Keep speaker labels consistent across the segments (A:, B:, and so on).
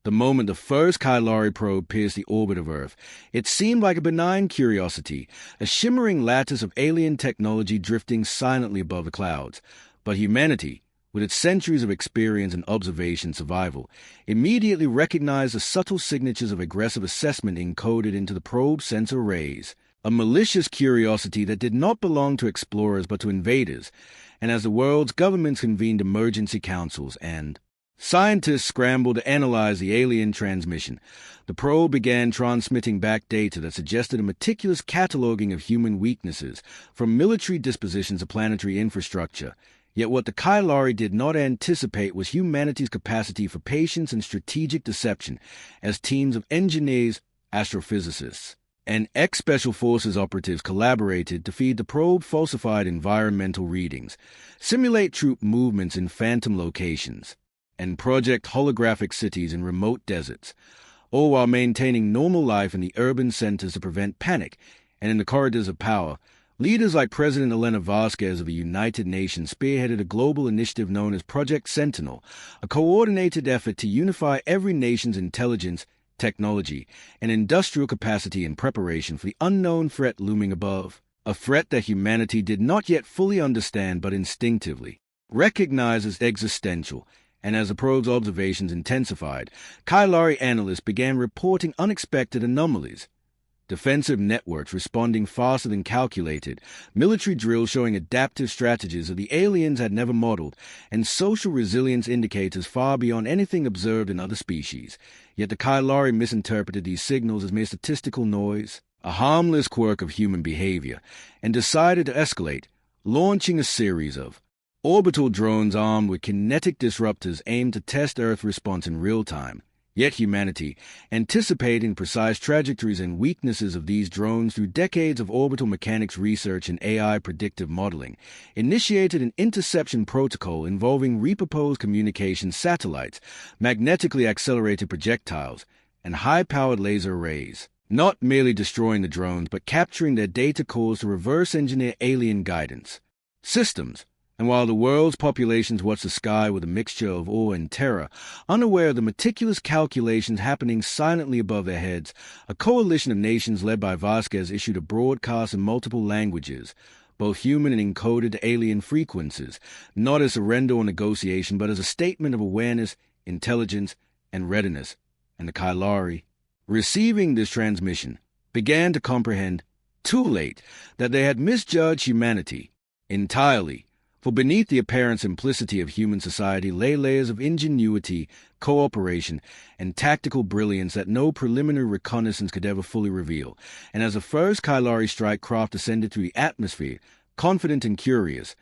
A: The moment the first Kylari probe pierced the orbit of Earth, it seemed like a benign curiosity, a shimmering lattice of alien technology drifting silently above the clouds. But humanity, with its centuries of experience and observation survival, immediately recognized the subtle signatures of aggressive assessment encoded into the probe's sensor rays, a malicious curiosity that did not belong to explorers but to invaders. And as the world's governments convened emergency councils and scientists scrambled to analyze the alien transmission, the probe began transmitting back data that suggested a meticulous cataloging of human weaknesses, from military dispositions to planetary infrastructure. Yet what the Kylari did not anticipate was humanity's capacity for patience and strategic deception, as teams of engineers, astrophysicists, and ex-Special Forces operatives collaborated to feed the probe falsified environmental readings, simulate troop movements in phantom locations, and project holographic cities in remote deserts, all while maintaining normal life in the urban centers to prevent panic. And in the corridors of power, leaders like President Elena Vasquez of the United Nations spearheaded a global initiative known as Project Sentinel, a coordinated effort to unify every nation's intelligence, technology, and industrial capacity in preparation for the unknown threat looming above, a threat that humanity did not yet fully understand but instinctively recognized as existential. And as the probe's observations intensified, Kylari analysts began reporting unexpected anomalies. Defensive networks responding faster than calculated, military drills showing adaptive strategies that the aliens had never modeled, and social resilience indicators far beyond anything observed in other species. Yet the Kylari misinterpreted these signals as mere statistical noise, a harmless quirk of human behavior, and decided to escalate, launching a series of orbital drones armed with kinetic disruptors aimed to test Earth response in real time. Yet humanity, anticipating precise trajectories and weaknesses of these drones through decades of orbital mechanics research and AI predictive modeling, initiated an interception protocol involving repurposed communication satellites, magnetically accelerated projectiles, and high-powered laser arrays, not merely destroying the drones but capturing their data cores to reverse engineer alien guidance systems. And while the world's populations watched the sky with a mixture of awe and terror, unaware of the meticulous calculations happening silently above their heads, a coalition of nations led by Vasquez issued a broadcast in multiple languages, both human and encoded to alien frequencies, not as surrender or negotiation, but as a statement of awareness, intelligence, and readiness. And the Kylari, receiving this transmission, began to comprehend, too late, that they had misjudged humanity entirely. For beneath the apparent simplicity of human society lay layers of ingenuity, cooperation, and tactical brilliance that no preliminary reconnaissance could ever fully reveal. And as the first Kylari strike craft ascended through the atmosphere, confident and curious,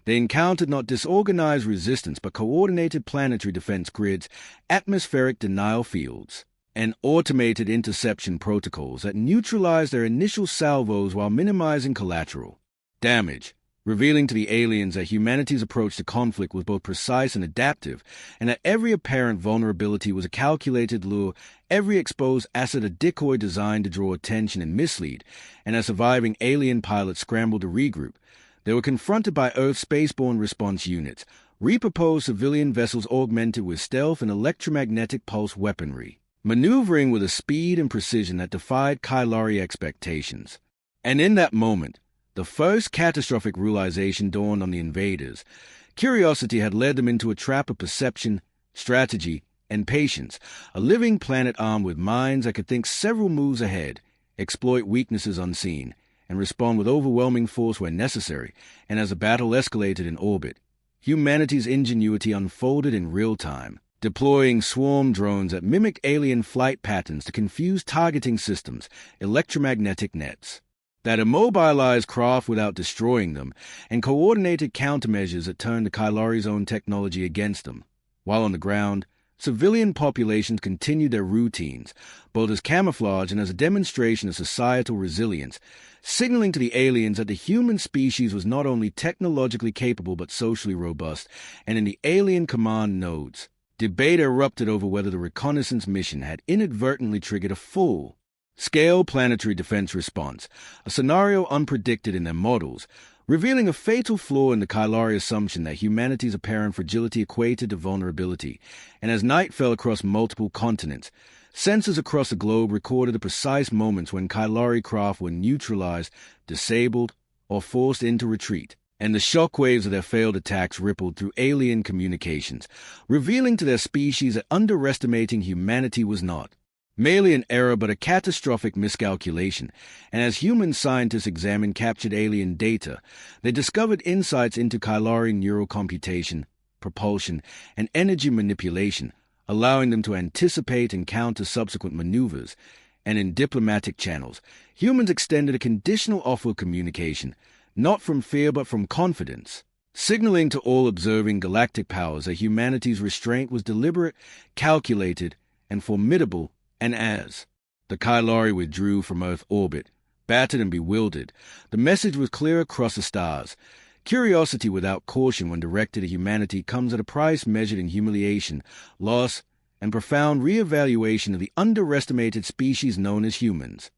A: they encountered not disorganized resistance but coordinated planetary defense grids, atmospheric denial fields, and automated interception protocols that neutralized their initial salvos while minimizing collateral damage, revealing to the aliens that humanity's approach to conflict was both precise and adaptive, and that every apparent vulnerability was a calculated lure, every exposed asset a decoy designed to draw attention and mislead. And as surviving alien pilots scrambled to regroup, they were confronted by Earth's spaceborne response units, repurposed civilian vessels augmented with stealth and electromagnetic pulse weaponry, maneuvering with a speed and precision that defied Kylari expectations. And in that moment, the first catastrophic realization dawned on the invaders. Curiosity had led them into a trap of perception, strategy, and patience, a living planet armed with minds that could think several moves ahead, exploit weaknesses unseen, and respond with overwhelming force when necessary. And as the battle escalated in orbit, humanity's ingenuity unfolded in real time, deploying swarm drones that mimicked alien flight patterns to confuse targeting systems, electromagnetic nets that immobilized craft without destroying them, and coordinated countermeasures that turned the Kylari's own technology against them. While on the ground, civilian populations continued their routines, both as camouflage and as a demonstration of societal resilience, signaling to the aliens that the human species was not only technologically capable but socially robust. And in the alien command nodes, debate erupted over whether the reconnaissance mission had inadvertently triggered a full-scale planetary defense response, a scenario unpredicted in their models, revealing a fatal flaw in the Kylari assumption that humanity's apparent fragility equated to vulnerability. And as night fell across multiple continents, sensors across the globe recorded the precise moments when Kylari craft were neutralized, disabled, or forced into retreat. And the shockwaves of their failed attacks rippled through alien communications, revealing to their species that underestimating humanity was not merely an error but a catastrophic miscalculation. And as human scientists examined captured alien data, they discovered insights into Kylari neural computation, propulsion, and energy manipulation, allowing them to anticipate and counter subsequent maneuvers. And in diplomatic channels, humans extended a conditional offer of communication, not from fear but from confidence, signaling to all observing galactic powers that humanity's restraint was deliberate, calculated, and formidable. And as the Kylari withdrew from Earth orbit, battered and bewildered, the message was clear across the stars. Curiosity without caution when directed at humanity comes at a price measured in humiliation, loss, and profound re-evaluation of the underestimated species known as humans.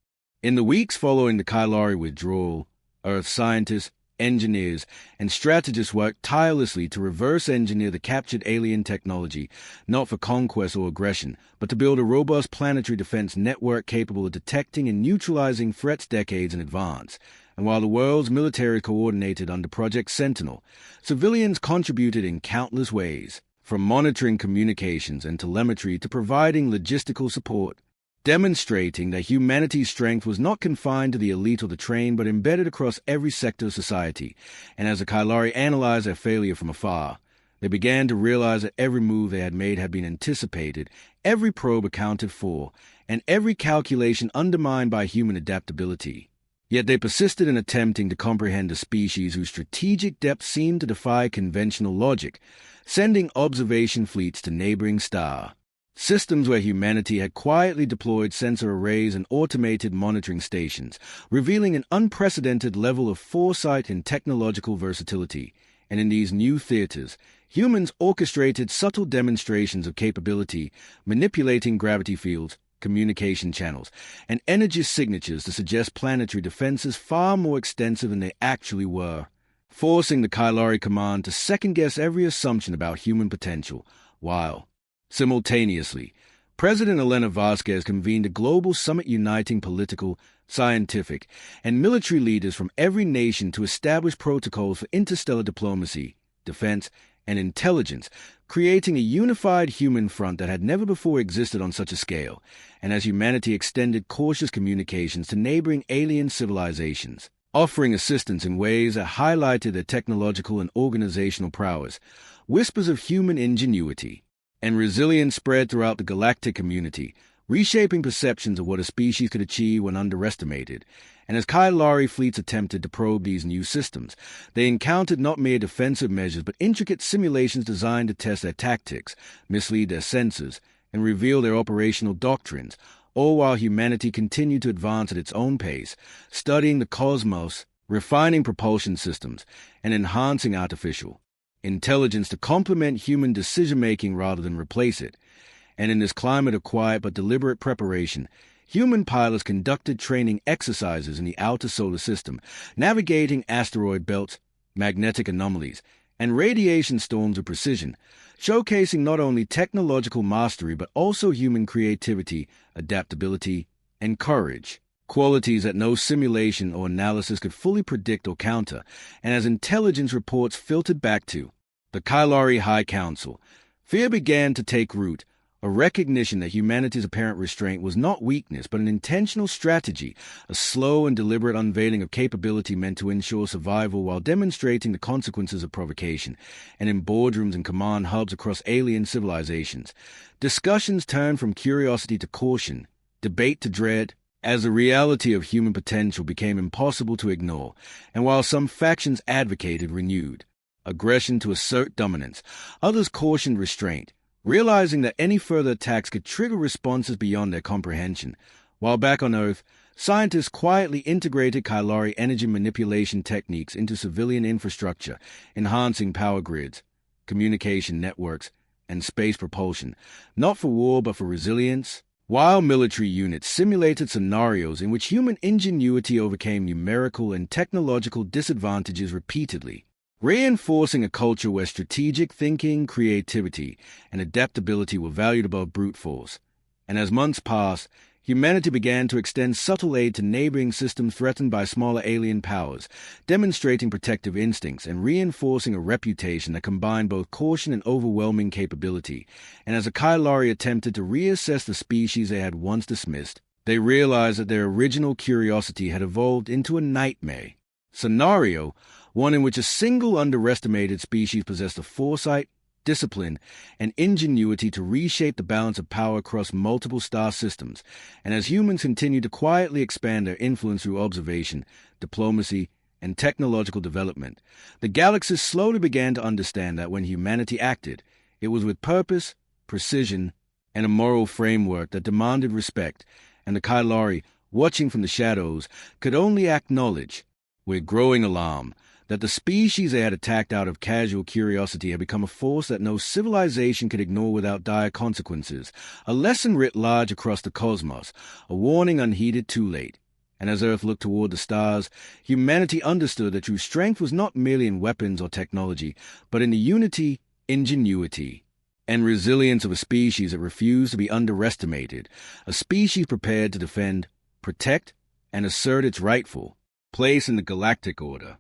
A: In the weeks following the Kylari withdrawal, Earth scientists, engineers, and strategists worked tirelessly to reverse engineer the captured alien technology, not for conquest or aggression, but to build a robust planetary defense network capable of detecting and neutralizing threats decades in advance. And while the world's military coordinated under Project Sentinel, civilians contributed in countless ways, from monitoring communications and telemetry to providing logistical support, demonstrating that humanity's strength was not confined to the elite or the trained, but embedded across every sector of society. And as the Kylari analyzed their failure from afar, they began to realize that every move they had made had been anticipated, every probe accounted for, and every calculation undermined by human adaptability. Yet they persisted in attempting to comprehend a species whose strategic depth seemed to defy conventional logic, sending observation fleets to neighboring stars. Systems where humanity had quietly deployed sensor arrays and automated monitoring stations, revealing an unprecedented level of foresight and technological versatility. And in these new theaters, humans orchestrated subtle demonstrations of capability, manipulating gravity fields, communication channels, and energy signatures to suggest planetary defenses far more extensive than they actually were, forcing the Kylari command to second-guess every assumption about human potential, while simultaneously, President Elena Vasquez convened a global summit uniting political, scientific, and military leaders from every nation to establish protocols for interstellar diplomacy, defense, and intelligence, creating a unified human front that had never before existed on such a scale. And as humanity extended cautious communications to neighboring alien civilizations, offering assistance in ways that highlighted their technological and organizational prowess, whispers of human ingenuity and resilience spread throughout the galactic community, reshaping perceptions of what a species could achieve when underestimated. And as Kylari fleets attempted to probe these new systems, they encountered not mere defensive measures but intricate simulations designed to test their tactics, mislead their sensors, and reveal their operational doctrines, all while humanity continued to advance at its own pace, studying the cosmos, refining propulsion systems, and enhancing artificial intelligence to complement human decision-making rather than replace it. And in this climate of quiet but deliberate preparation, human pilots conducted training exercises in the outer solar system, navigating asteroid belts, magnetic anomalies, and radiation storms with precision, showcasing not only technological mastery but also human creativity, adaptability, and courage, qualities that no simulation or analysis could fully predict or counter. And as intelligence reports filtered back to the Kylari High Council, fear began to take root, a recognition that humanity's apparent restraint was not weakness but an intentional strategy, a slow and deliberate unveiling of capability meant to ensure survival while demonstrating the consequences of provocation. And in boardrooms and command hubs across alien civilizations, discussions turned from curiosity to caution, debate to dread, as the reality of human potential became impossible to ignore. And while some factions advocated renewed aggression to assert dominance, others cautioned restraint, realizing that any further attacks could trigger responses beyond their comprehension. While back on Earth, scientists quietly integrated Kylari energy manipulation techniques into civilian infrastructure, enhancing power grids, communication networks, and space propulsion, not for war but for resilience, while military units simulated scenarios in which human ingenuity overcame numerical and technological disadvantages repeatedly, reinforcing a culture where strategic thinking, creativity, and adaptability were valued above brute force. And as months passed, humanity began to extend subtle aid to neighboring systems threatened by smaller alien powers, demonstrating protective instincts and reinforcing a reputation that combined both caution and overwhelming capability. And as the Kylari attempted to reassess the species they had once dismissed, they realized that their original curiosity had evolved into a nightmare scenario, one in which a single underestimated species possessed the foresight, discipline, and ingenuity to reshape the balance of power across multiple star systems. And as humans continue to quietly expand their influence through observation, diplomacy, and technological development, the galaxies slowly began to understand that when humanity acted, it was with purpose, precision, and a moral framework that demanded respect, and the Kylari, watching from the shadows, could only acknowledge, with growing alarm, that the species they had attacked out of casual curiosity had become a force that no civilization could ignore without dire consequences, a lesson writ large across the cosmos, a warning unheeded too late. And as Earth looked toward the stars, humanity understood that true strength was not merely in weapons or technology, but in the unity, ingenuity, and resilience of a species that refused to be underestimated, a species prepared to defend, protect, and assert its rightful place in the galactic order.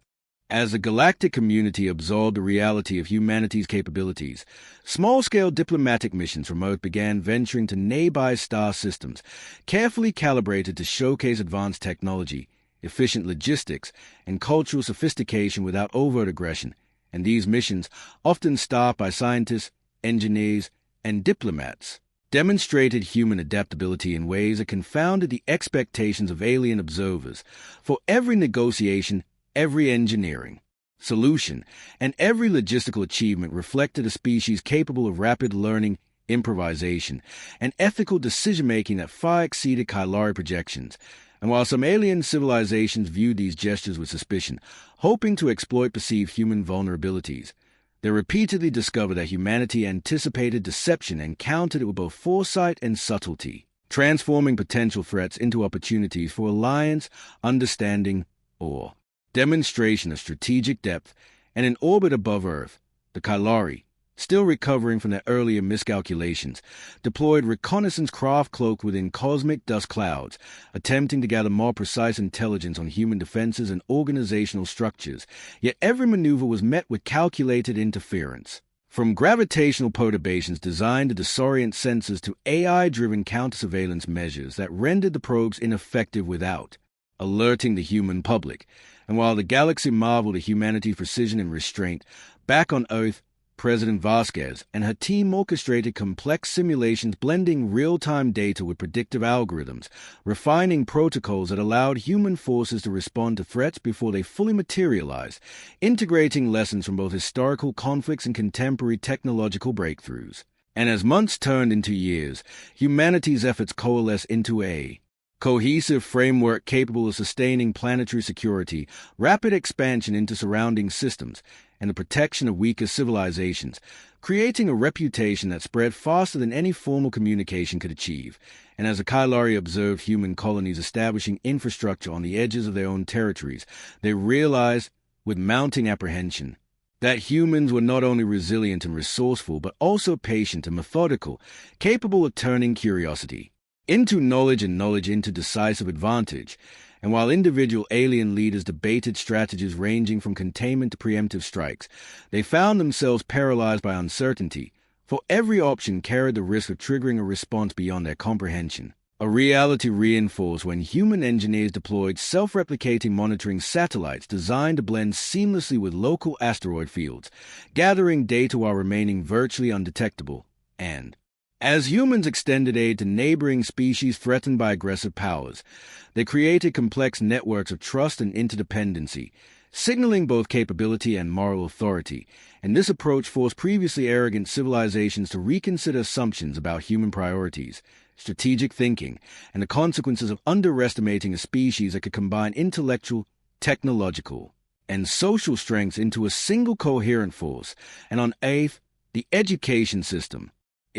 A: As the galactic community absorbed the reality of humanity's capabilities, small-scale diplomatic missions from Earth began venturing to nearby star systems, carefully calibrated to showcase advanced technology, efficient logistics, and cultural sophistication without overt aggression. And these missions, often staffed by scientists, engineers, and diplomats, demonstrated human adaptability in ways that confounded the expectations of alien observers. For every negotiation, every engineering solution, and every logistical achievement reflected a species capable of rapid learning, improvisation, and ethical decision-making that far exceeded Kylari projections. And while some alien civilizations viewed these gestures with suspicion, hoping to exploit perceived human vulnerabilities, they repeatedly discovered that humanity anticipated deception and countered it with both foresight and subtlety, transforming potential threats into opportunities for alliance, understanding, or demonstration of strategic depth. And in orbit above Earth, the Kylari, still recovering from their earlier miscalculations, deployed reconnaissance craft cloaked within cosmic dust clouds, attempting to gather more precise intelligence on human defenses and organizational structures. Yet every maneuver was met with calculated interference. From gravitational perturbations designed to disorient sensors to AI-driven counter-surveillance measures that rendered the probes ineffective without alerting the human public. And while the galaxy marveled at humanity's precision and restraint, back on Earth, President Vasquez and her team orchestrated complex simulations blending real-time data with predictive algorithms, refining protocols that allowed human forces to respond to threats before they fully materialized, integrating lessons from both historical conflicts and contemporary technological breakthroughs. And as months turned into years, humanity's efforts coalesced into a cohesive framework capable of sustaining planetary security, rapid expansion into surrounding systems, and the protection of weaker civilizations, creating a reputation that spread faster than any formal communication could achieve. And as the Kylari observed human colonies establishing infrastructure on the edges of their own territories, they realized, with mounting apprehension, that humans were not only resilient and resourceful, but also patient and methodical, capable of turning curiosity into knowledge and knowledge into decisive advantage. And while individual alien leaders debated strategies ranging from containment to preemptive strikes, they found themselves paralyzed by uncertainty, for every option carried the risk of triggering a response beyond their comprehension. A reality reinforced when human engineers deployed self-replicating monitoring satellites designed to blend seamlessly with local asteroid fields, gathering data while remaining virtually undetectable. And as humans extended aid to neighboring species threatened by aggressive powers, they created complex networks of trust and interdependency, signaling both capability and moral authority. And this approach forced previously arrogant civilizations to reconsider assumptions about human priorities, strategic thinking, and the consequences of underestimating a species that could combine intellectual, technological, and social strengths into a single coherent force. And on Earth, the education system,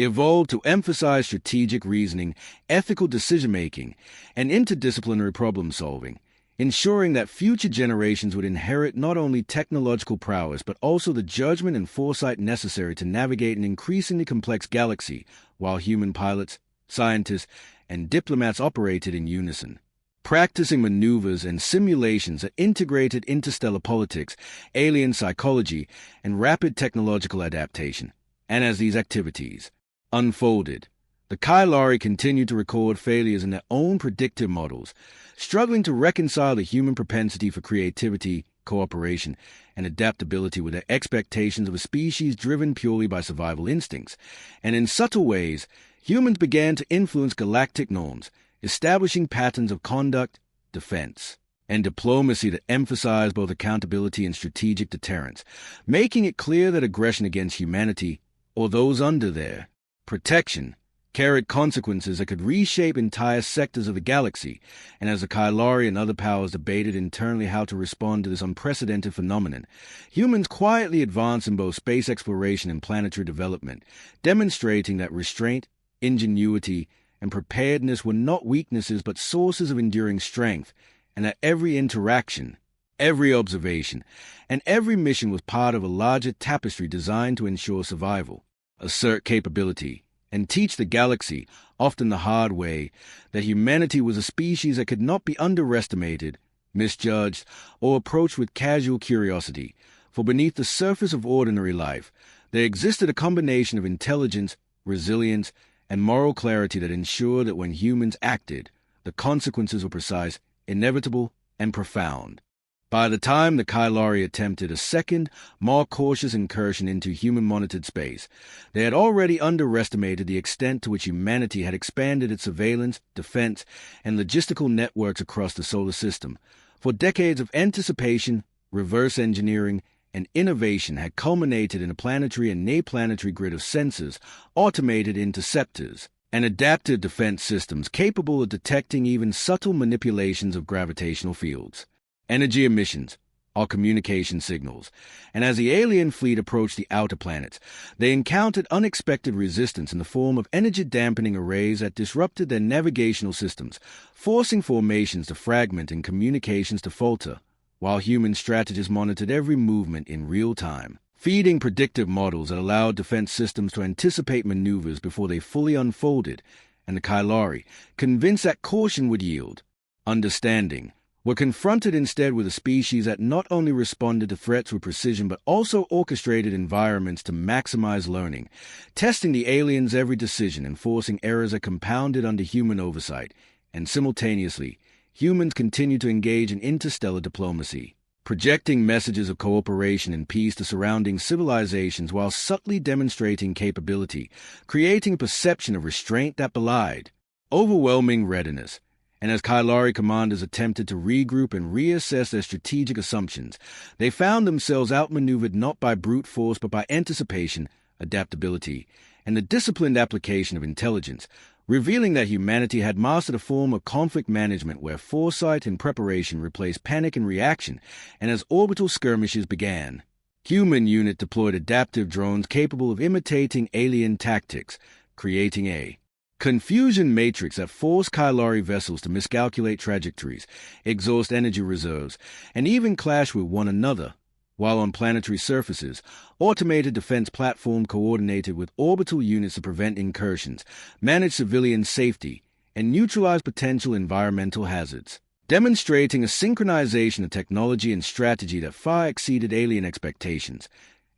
A: evolved to emphasize strategic reasoning, ethical decision-making, and interdisciplinary problem-solving, ensuring that future generations would inherit not only technological prowess but also the judgment and foresight necessary to navigate an increasingly complex galaxy, while human pilots, scientists, and diplomats operated in unison, practicing maneuvers and simulations that integrated interstellar politics, alien psychology, and rapid technological adaptation. And as these activities unfolded, the Kylari continued to record failures in their own predictive models, struggling to reconcile the human propensity for creativity, cooperation, and adaptability with their expectations of a species driven purely by survival instincts. And in subtle ways, humans began to influence galactic norms, establishing patterns of conduct, defense, and diplomacy that emphasize both accountability and strategic deterrence, making it clear that aggression against humanity, or those under their protection, carried consequences that could reshape entire sectors of the galaxy. And as the Kylari and other powers debated internally how to respond to this unprecedented phenomenon, humans quietly advanced in both space exploration and planetary development, demonstrating that restraint, ingenuity, and preparedness were not weaknesses but sources of enduring strength, and that every interaction, every observation, and every mission was part of a larger tapestry designed to ensure survival, assert capability, and teach the galaxy, often the hard way, that humanity was a species that could not be underestimated, misjudged, or approached with casual curiosity, for beneath the surface of ordinary life, there existed a combination of intelligence, resilience, and moral clarity that ensured that when humans acted, the consequences were precise, inevitable, and profound. By the time the Kylari attempted a second, more cautious incursion into human-monitored space, they had already underestimated the extent to which humanity had expanded its surveillance, defense, and logistical networks across the solar system. For decades of anticipation, reverse engineering, and innovation had culminated in a planetary and neplanetary grid of sensors, automated interceptors, and adaptive defense systems capable of detecting even subtle manipulations of gravitational fields, energy emissions, or communication signals. And as the alien fleet approached the outer planets, they encountered unexpected resistance in the form of energy-dampening arrays that disrupted their navigational systems, forcing formations to fragment and communications to falter, while human strategists monitored every movement in real time, feeding predictive models that allowed defense systems to anticipate maneuvers before they fully unfolded. And the Kylari, convinced that caution would yield understanding, were confronted instead with a species that not only responded to threats with precision but also orchestrated environments to maximize learning, testing the aliens' every decision and forcing errors that compounded under human oversight. And simultaneously, humans continued to engage in interstellar diplomacy, projecting messages of cooperation and peace to surrounding civilizations while subtly demonstrating capability, creating a perception of restraint that belied overwhelming readiness. And as Kylari commanders attempted to regroup and reassess their strategic assumptions, they found themselves outmaneuvered not by brute force but by anticipation, adaptability, and the disciplined application of intelligence, revealing that humanity had mastered a form of conflict management where foresight and preparation replaced panic and reaction. And as orbital skirmishes began, human unit deployed adaptive drones capable of imitating alien tactics, creating a confusion matrix that forced Kylari vessels to miscalculate trajectories, exhaust energy reserves, and even clash with one another, while on planetary surfaces, automated defense platforms coordinated with orbital units to prevent incursions, manage civilian safety, and neutralize potential environmental hazards, demonstrating a synchronization of technology and strategy that far exceeded alien expectations.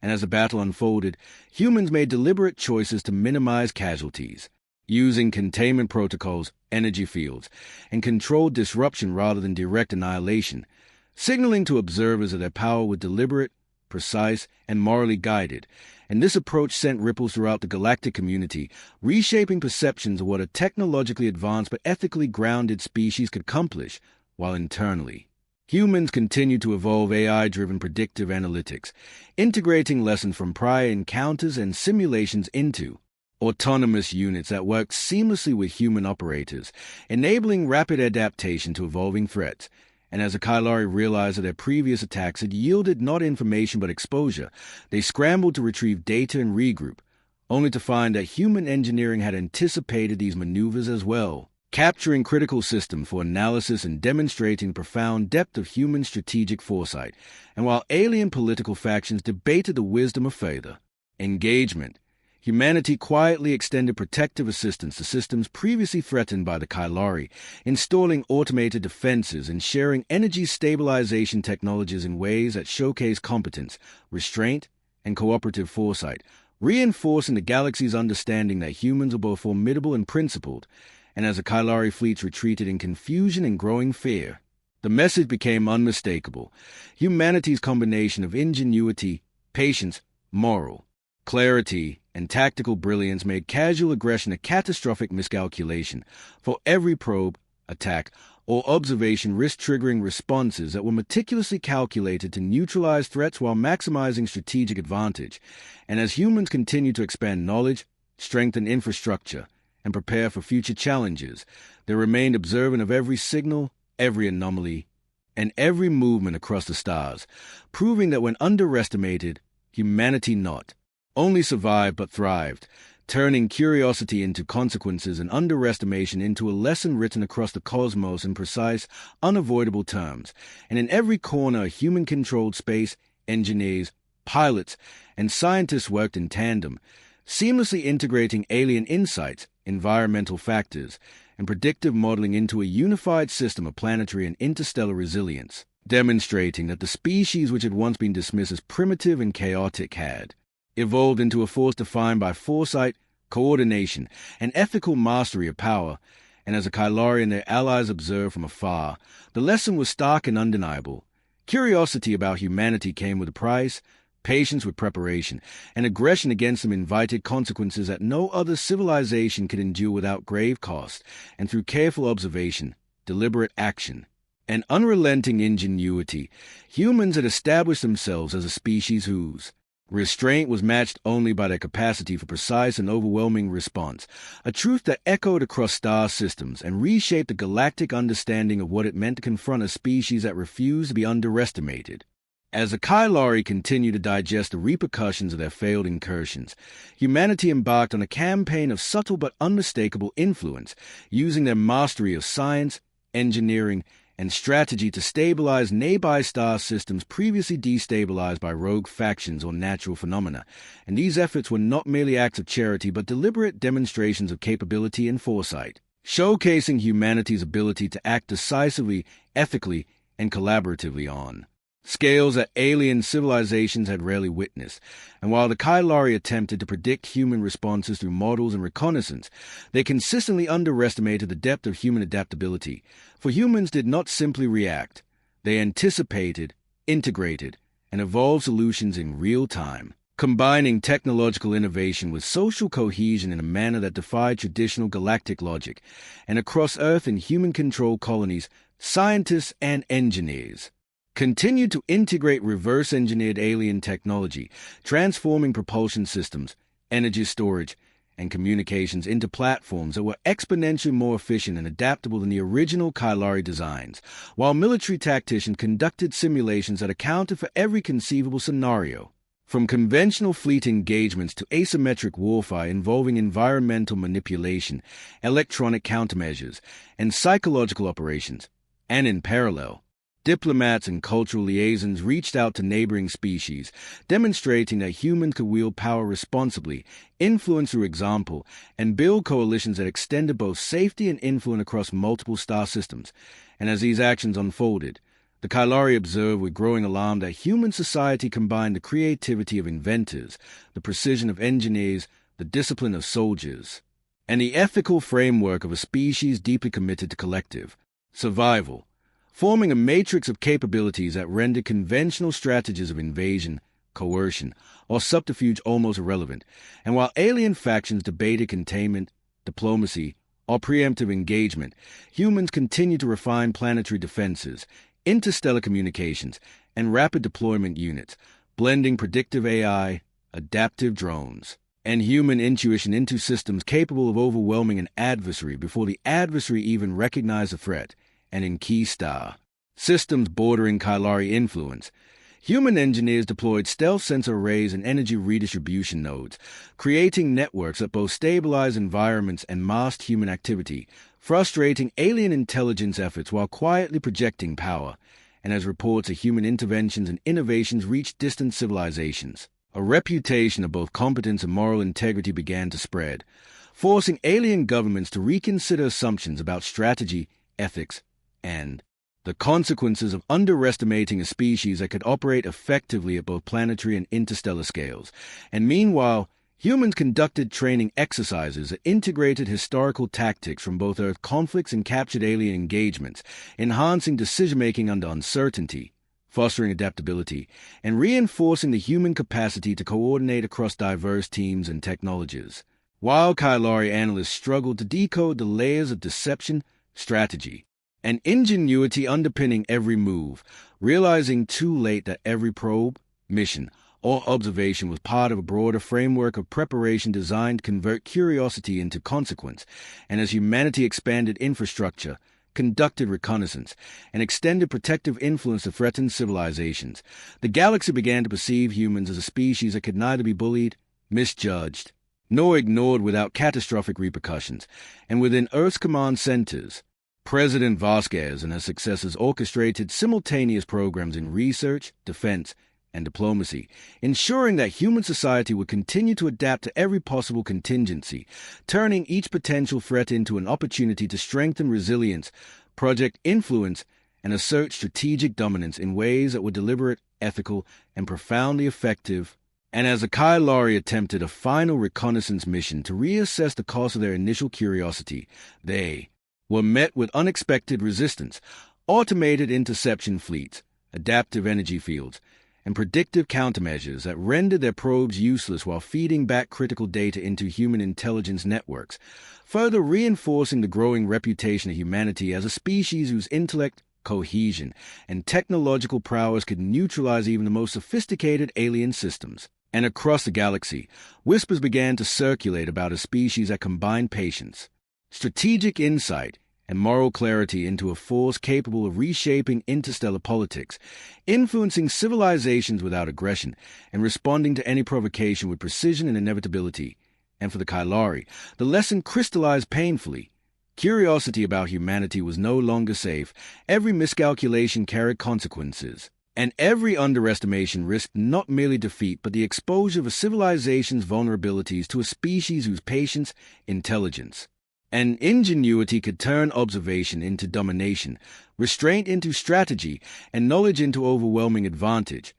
A: And as the battle unfolded, humans made deliberate choices to minimize casualties, using containment protocols, energy fields, and controlled disruption rather than direct annihilation, signaling to observers that their power was deliberate, precise, and morally guided. And this approach sent ripples throughout the galactic community, reshaping perceptions of what a technologically advanced but ethically grounded species could accomplish, while internally, humans continued to evolve AI-driven predictive analytics, integrating lessons from prior encounters and simulations into autonomous units that worked seamlessly with human operators, enabling rapid adaptation to evolving threats. And as the Kylari realized that their previous attacks had yielded not information but exposure, they scrambled to retrieve data and regroup, only to find that human engineering had anticipated these maneuvers as well, capturing critical systems for analysis and demonstrating the profound depth of human strategic foresight. And while alien political factions debated the wisdom of further engagement, humanity quietly extended protective assistance to systems previously threatened by the Kylari, installing automated defenses and sharing energy stabilization technologies in ways that showcase competence, restraint, and cooperative foresight, reinforcing the galaxy's understanding that humans are both formidable and principled. And as the Kylari fleets retreated in confusion and growing fear, the message became unmistakable. Humanity's combination of ingenuity, patience, moral clarity, and tactical brilliance made casual aggression a catastrophic miscalculation. For every probe, attack, or observation risk-triggering responses that were meticulously calculated to neutralize threats while maximizing strategic advantage. And as humans continued to expand knowledge, strengthen infrastructure, and prepare for future challenges, they remained observant of every signal, every anomaly, and every movement across the stars, proving that when underestimated, humanity not only survived but thrived, turning curiosity into consequences and underestimation into a lesson written across the cosmos in precise, unavoidable terms. And in every corner of human-controlled space, engineers, pilots, and scientists worked in tandem, seamlessly integrating alien insights, environmental factors, and predictive modeling into a unified system of planetary and interstellar resilience, demonstrating that the species which had once been dismissed as primitive and chaotic had evolved into a force defined by foresight, coordination, and ethical mastery of power. And as the Kylari and their allies observed from afar, the lesson was stark and undeniable. Curiosity about humanity came with a price, patience with preparation, and aggression against them invited consequences that no other civilization could endure without grave cost. And through careful observation, deliberate action, and unrelenting ingenuity, humans had established themselves as a species whose restraint was matched only by their capacity for precise and overwhelming response, a truth that echoed across star systems and reshaped the galactic understanding of what it meant to confront a species that refused to be underestimated. As the Kylari continued to digest the repercussions of their failed incursions, humanity embarked on a campaign of subtle but unmistakable influence, using their mastery of science, engineering, and strategy to stabilize nearby star systems previously destabilized by rogue factions or natural phenomena. And these efforts were not merely acts of charity but deliberate demonstrations of capability and foresight, showcasing humanity's ability to act decisively, ethically, and collaboratively on scales that alien civilizations had rarely witnessed. And while the Kylari attempted to predict human responses through models and reconnaissance, they consistently underestimated the depth of human adaptability. For humans did not simply react. They anticipated, integrated, and evolved solutions in real time, combining technological innovation with social cohesion in a manner that defied traditional galactic logic. And across Earth and human-controlled colonies, scientists and engineers continued to integrate reverse-engineered alien technology, transforming propulsion systems, energy storage, and communications into platforms that were exponentially more efficient and adaptable than the original Kylari designs, while military tacticians conducted simulations that accounted for every conceivable scenario, from conventional fleet engagements to asymmetric warfare involving environmental manipulation, electronic countermeasures, and psychological operations. And in parallel, diplomats and cultural liaisons reached out to neighboring species, demonstrating that humans could wield power responsibly, influence through example, and build coalitions that extended both safety and influence across multiple star systems. And as these actions unfolded, the Kylari observed with growing alarm that human society combined the creativity of inventors, the precision of engineers, the discipline of soldiers, and the ethical framework of a species deeply committed to collective survival, forming a matrix of capabilities that rendered conventional strategies of invasion, coercion, or subterfuge almost irrelevant. And while alien factions debated containment, diplomacy, or preemptive engagement, humans continued to refine planetary defenses, interstellar communications, and rapid deployment units, blending predictive AI, adaptive drones, and human intuition into systems capable of overwhelming an adversary before the adversary even recognized the threat. And in key star systems bordering Kylari influence, Human engineers deployed stealth sensor arrays and energy redistribution nodes, creating networks that both stabilize environments and masked human activity, frustrating alien intelligence efforts while quietly projecting power. And as reports of human interventions and innovations reached distant civilizations, a reputation of both competence and moral integrity began to spread, forcing alien governments to reconsider assumptions about strategy, ethics, and the consequences of underestimating a species that could operate effectively at both planetary and interstellar scales. And meanwhile, humans conducted training exercises that integrated historical tactics from both Earth conflicts and captured alien engagements, enhancing decision-making under uncertainty, fostering adaptability, and reinforcing the human capacity to coordinate across diverse teams and technologies. While Kylari analysts struggled to decode the layers of deception, strategy, and ingenuity underpinning every move, realizing too late that every probe, mission, or observation was part of a broader framework of preparation designed to convert curiosity into consequence. And as humanity expanded infrastructure, conducted reconnaissance, and extended protective influence to threatened civilizations, the galaxy began to perceive humans as a species that could neither be bullied, misjudged, nor ignored without catastrophic repercussions. And within Earth's command centers, President Vasquez and her successors orchestrated simultaneous programs in research, defense, and diplomacy, ensuring that human society would continue to adapt to every possible contingency, turning each potential threat into an opportunity to strengthen resilience, project influence, and assert strategic dominance in ways that were deliberate, ethical, and profoundly effective. And as the Kylari attempted a final reconnaissance mission to reassess the cost of their initial curiosity, they were met with unexpected resistance, automated interception fleets, adaptive energy fields, and predictive countermeasures that rendered their probes useless while feeding back critical data into human intelligence networks, further reinforcing the growing reputation of humanity as a species whose intellect, cohesion, and technological prowess could neutralize even the most sophisticated alien systems. And across the galaxy, whispers began to circulate about a species that combined patience, strategic insight, and moral clarity into a force capable of reshaping interstellar politics, influencing civilizations without aggression, and responding to any provocation with precision and inevitability. And for the Kylari, the lesson crystallized painfully. Curiosity about humanity was no longer safe. Every miscalculation carried consequences, and every underestimation risked not merely defeat but the exposure of a civilization's vulnerabilities to a species whose patience, intelligence, and ingenuity could turn observation into domination, restraint into strategy, and knowledge into overwhelming advantage.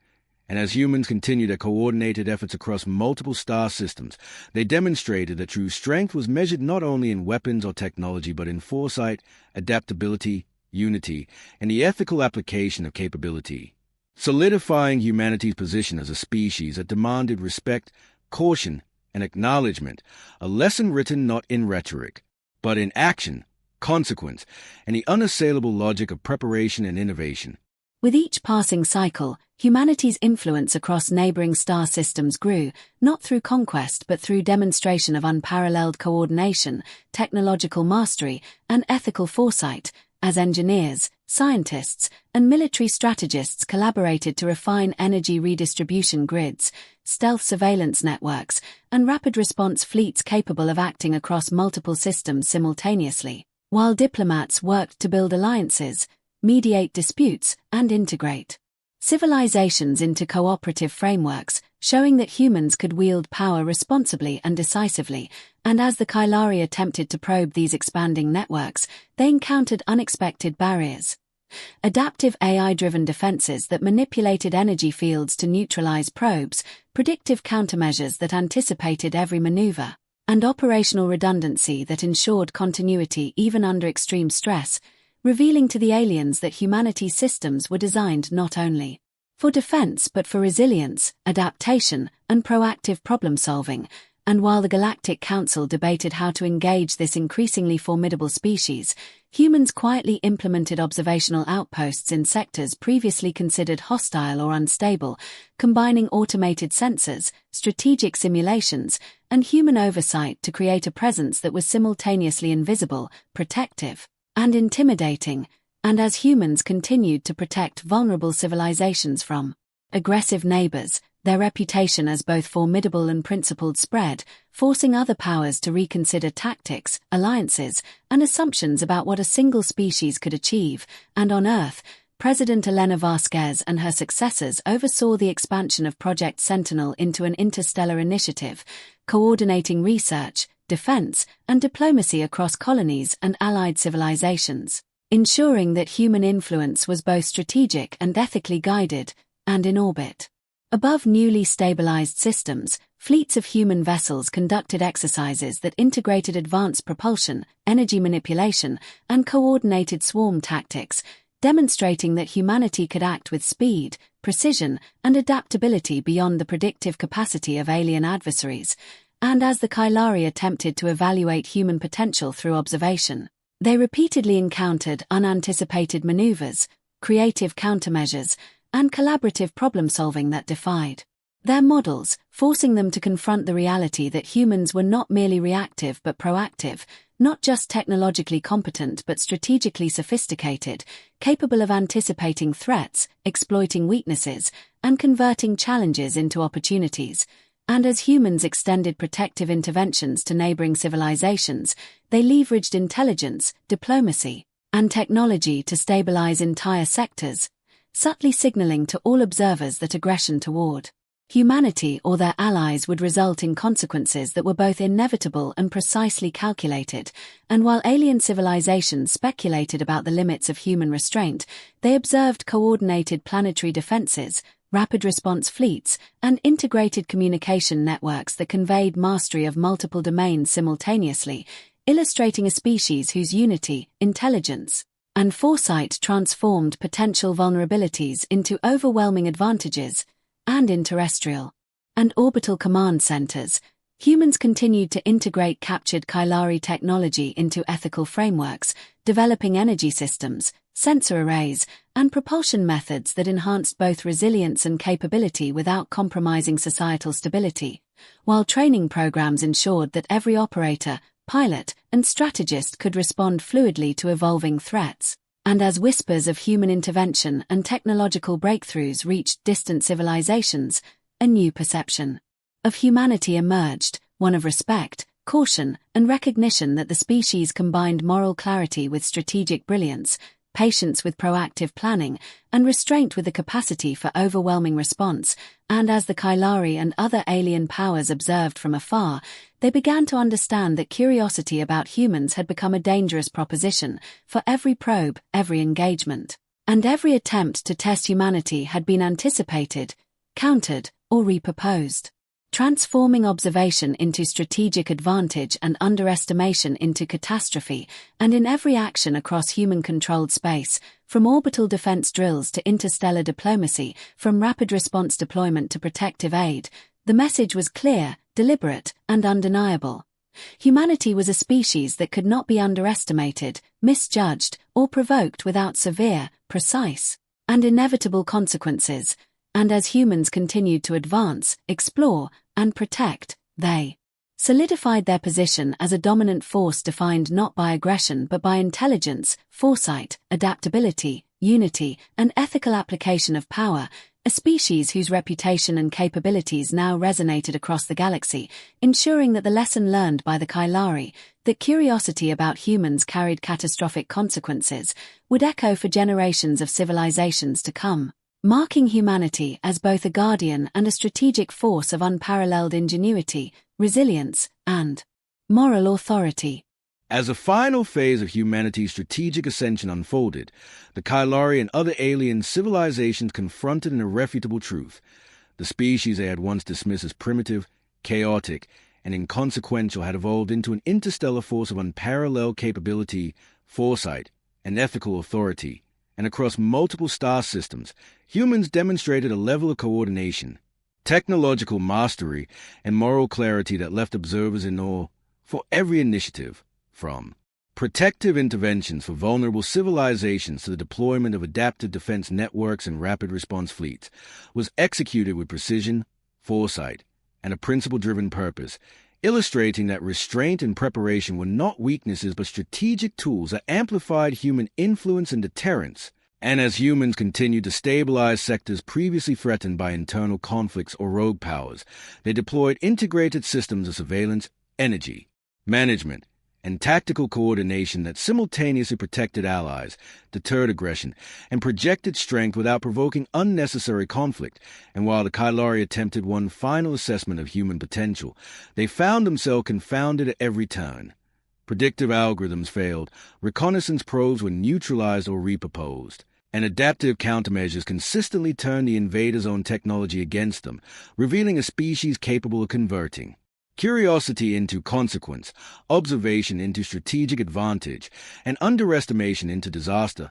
A: And as humans continued their coordinated efforts across multiple star systems, they demonstrated that true strength was measured not only in weapons or technology but in foresight, adaptability, unity, and the ethical application of capability, solidifying humanity's position as a species that demanded respect, caution, and acknowledgement, a lesson written not in rhetoric, but in action, consequence, and the unassailable logic of preparation and innovation.
B: With each passing cycle, humanity's influence across neighboring star systems grew, not through conquest but through demonstration of unparalleled coordination, technological mastery, and ethical foresight, as engineers, scientists, and military strategists collaborated to refine energy redistribution grids, stealth surveillance networks, and rapid response fleets capable of acting across multiple systems simultaneously, while diplomats worked to build alliances, mediate disputes, and integrate civilizations into cooperative frameworks, showing that humans could wield power responsibly and decisively. And as the Kylari attempted to probe these expanding networks, they encountered unexpected barriers. Adaptive AI-driven defenses that manipulated energy fields to neutralize probes, predictive countermeasures that anticipated every maneuver, and operational redundancy that ensured continuity even under extreme stress, revealing to the aliens that humanity's systems were designed not only for defense but for resilience, adaptation, and proactive problem-solving. And while the Galactic Council debated how to engage this increasingly formidable species, humans quietly implemented observational outposts in sectors previously considered hostile or unstable, combining automated sensors, strategic simulations, and human oversight to create a presence that was simultaneously invisible, protective, and intimidating. And as humans continued to protect vulnerable civilizations from Aggressive neighbors, their reputation as both formidable and principled spread, forcing other powers to reconsider tactics, alliances, and assumptions about what a single species could achieve. And on Earth, President Elena Vasquez and her successors oversaw the expansion of Project Sentinel into an interstellar initiative, coordinating research, defense, and diplomacy across colonies and allied civilizations, ensuring that human influence was both strategic and ethically guided, and in orbit. Above newly stabilized systems, fleets of human vessels conducted exercises that integrated advanced propulsion, energy manipulation, and coordinated swarm tactics, demonstrating that humanity could act with speed, precision, and adaptability beyond the predictive capacity of alien adversaries. And as the Kylari attempted to evaluate human potential through observation, they repeatedly encountered unanticipated maneuvers, creative countermeasures, and collaborative problem-solving that defied their models, forcing them to confront the reality that humans were not merely reactive but proactive, not just technologically competent but strategically sophisticated, capable of anticipating threats, exploiting weaknesses, and converting challenges into opportunities. And as humans extended protective interventions to neighboring civilizations, they leveraged intelligence, diplomacy, and technology to stabilize entire sectors, subtly signaling to all observers that aggression toward humanity or their allies would result in consequences that were both inevitable and precisely calculated. And while alien civilizations speculated about the limits of human restraint, they observed coordinated planetary defenses, rapid response fleets, and integrated communication networks that conveyed mastery of multiple domains simultaneously, illustrating a species whose unity, intelligence, and foresight transformed potential vulnerabilities into overwhelming advantages. And in terrestrial and orbital command centers, humans continued to integrate captured Kylari technology into ethical frameworks, developing energy systems, sensor arrays, and propulsion methods that enhanced both resilience and capability without compromising societal stability, while training programs ensured that every operator, pilot, and strategist could respond fluidly to evolving threats. And as whispers of human intervention and technological breakthroughs reached distant civilizations, a new perception of humanity emerged, one of respect, caution, and recognition that the species combined moral clarity with strategic brilliance, patience with proactive planning, and restraint with the capacity for overwhelming response. And as the Kylari and other alien powers observed from afar, they began to understand that curiosity about humans had become a dangerous proposition, for every probe, every engagement, and every attempt to test humanity had been anticipated, countered, or repurposed, transforming observation into strategic advantage and underestimation into catastrophe. And in every action across human-controlled space, from orbital defense drills to interstellar diplomacy, from rapid response deployment to protective aid, the message was clear, deliberate, and undeniable. Humanity was a species that could not be underestimated, misjudged, or provoked without severe, precise, and inevitable consequences. And as humans continued to advance, explore, and protect, they solidified their position as a dominant force defined not by aggression but by intelligence, foresight, adaptability, unity, and ethical application of power, a species whose reputation and capabilities now resonated across the galaxy, ensuring that the lesson learned by the Kylari, that curiosity about humans carried catastrophic consequences, would echo for generations of civilizations to come, marking humanity as both a guardian and a strategic force of unparalleled ingenuity, resilience, and moral authority.
A: As a final phase of humanity's strategic ascension unfolded, the Kylari and other alien civilizations confronted an irrefutable truth. The species they had once dismissed as primitive, chaotic, and inconsequential had evolved into an interstellar force of unparalleled capability, foresight, and ethical authority. And across multiple star systems, humans demonstrated a level of coordination, technological mastery, and moral clarity that left observers in awe. For every initiative, from protective interventions for vulnerable civilizations to the deployment of adaptive defense networks and rapid response fleets, was executed with precision, foresight, and a principle-driven purpose, illustrating that restraint and preparation were not weaknesses but strategic tools that amplified human influence and deterrence. And as humans continued to stabilize sectors previously threatened by internal conflicts or rogue powers, they deployed integrated systems of surveillance, energy, management, and tactical coordination that simultaneously protected allies, deterred aggression, and projected strength without provoking unnecessary conflict. And while the Kylari attempted one final assessment of human potential, they found themselves confounded at every turn. Predictive algorithms failed, reconnaissance probes were neutralized or repurposed, and adaptive countermeasures consistently turned the invaders' own technology against them, revealing a species capable of converting curiosity into consequence, observation into strategic advantage, and underestimation into disaster.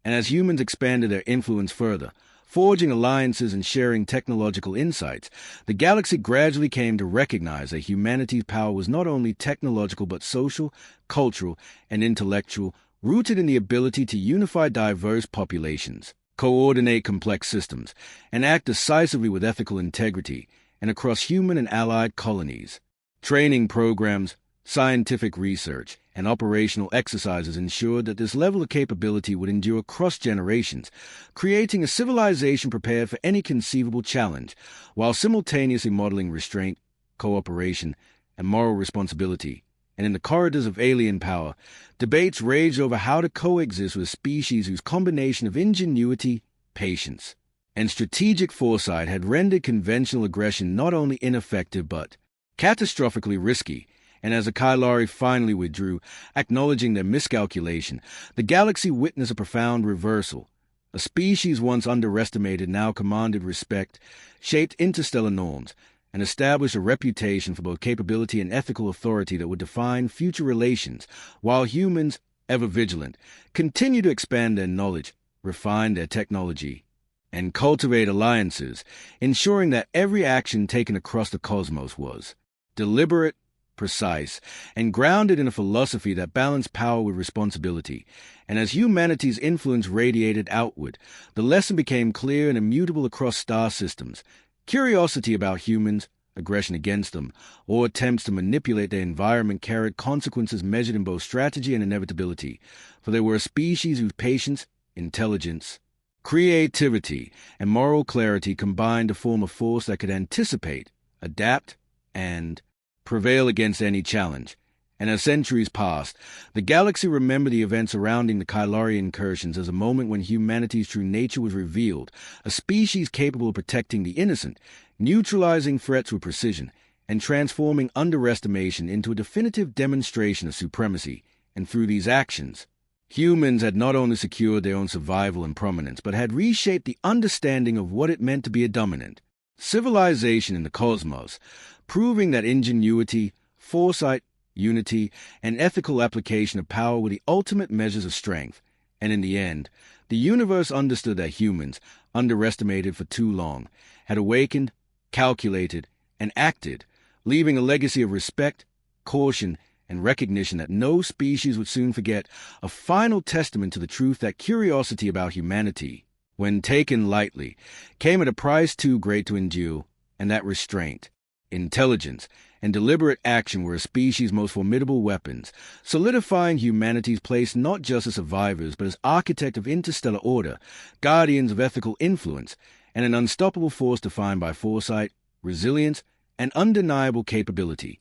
A: And as humans expanded their influence further, forging alliances and sharing technological insights, the galaxy gradually came to recognize that humanity's power was not only technological but social, cultural, and intellectual, rooted in the ability to unify diverse populations, coordinate complex systems, and act decisively with ethical integrity, and across human and allied colonies. Training programs, scientific research, and operational exercises ensured that this level of capability would endure across generations, creating a civilization prepared for any conceivable challenge, while simultaneously modeling restraint, cooperation, and moral responsibility. And in the corridors of alien power, debates raged over how to coexist with species whose combination of ingenuity, patience, and strategic foresight had rendered conventional aggression not only ineffective but catastrophically risky. And as the Kylari finally withdrew, acknowledging their miscalculation, the galaxy witnessed a profound reversal. A species once underestimated now commanded respect, shaped interstellar norms, and established a reputation for both capability and ethical authority that would define future relations, while humans, ever vigilant, continue to expand their knowledge, refine their technology, and cultivate alliances, ensuring that every action taken across the cosmos was deliberate, precise, and grounded in a philosophy that balanced power with responsibility. And as humanity's influence radiated outward, the lesson became clear and immutable across star systems. Curiosity about humans, aggression against them, or attempts to manipulate their environment carried consequences measured in both strategy and inevitability, for they were a species whose patience, intelligence, creativity, and moral clarity combined to form a force that could anticipate, adapt, and prevail against any challenge. And as centuries passed, the galaxy remembered the events surrounding the Kylari incursions as a moment when humanity's true nature was revealed, a species capable of protecting the innocent, neutralizing threats with precision, and transforming underestimation into a definitive demonstration of supremacy. And through these actions, humans had not only secured their own survival and prominence, but had reshaped the understanding of what it meant to be a dominant civilization in the cosmos, proving that ingenuity, foresight, unity, and ethical application of power were the ultimate measures of strength. And in the end, the universe understood that humans, underestimated for too long, had awakened, calculated, and acted, leaving a legacy of respect, caution, and recognition that no species would soon forget, a final testament to the truth that curiosity about humanity, when taken lightly, came at a price too great to endure, and that restraint, intelligence, and deliberate action were a species' most formidable weapons, solidifying humanity's place not just as survivors but as architect of interstellar order, guardians of ethical influence, and an unstoppable force defined by foresight, resilience, and undeniable capability.